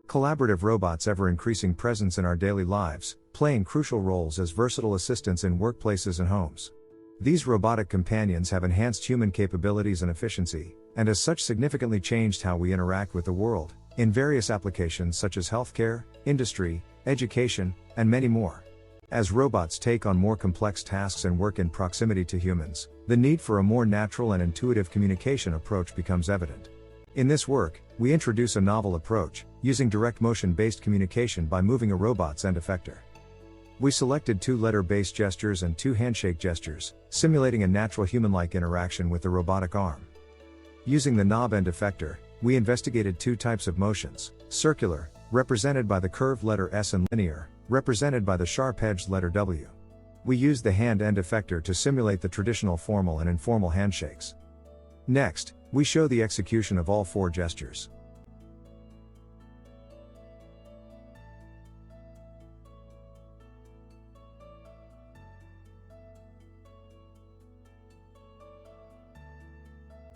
Collaborative robots ever-increasing presence in our daily lives, playing crucial roles as versatile assistants in workplaces and homes. These robotic companions have enhanced human capabilities and efficiency, and as such significantly changed how we interact with the world, in various applications such as healthcare, industry, education, and many more. As robots take on more complex tasks and work in proximity to humans, the need for a more natural and intuitive communication approach becomes evident. In this work, we introduce a novel approach, using direct motion-based communication by moving a robot's end effector. We selected 2 letter-based gestures and 2 handshake gestures, simulating a natural human-like interaction with the robotic arm. Using the knob end effector, we investigated 2 types of motions: circular, represented by the curved letter S, and linear, represented by the sharp-edged letter W. We used the hand end effector to simulate the traditional formal and informal handshakes. Next, we show the execution of all 4 gestures.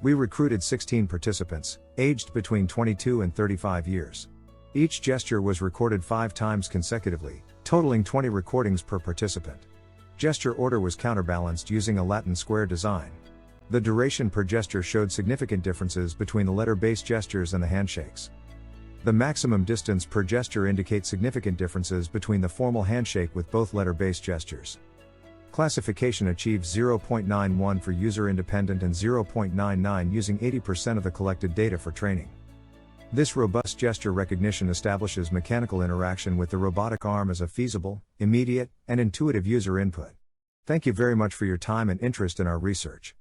We recruited 16 participants, aged between 22 and 35 years. Each gesture was recorded 5 times consecutively, totaling 20 recordings per participant. Gesture order was counterbalanced using a Latin square design. The duration per gesture showed significant differences between the letter-based gestures and the handshakes. The maximum distance per gesture indicates significant differences between the formal handshake with both letter-based gestures. Classification achieved 0.91 for user-independent and 0.99 using 80% of the collected data for training. This robust gesture recognition establishes mechanical interaction with the robotic arm as a feasible, immediate, and intuitive user input. Thank you very much for your time and interest in our research.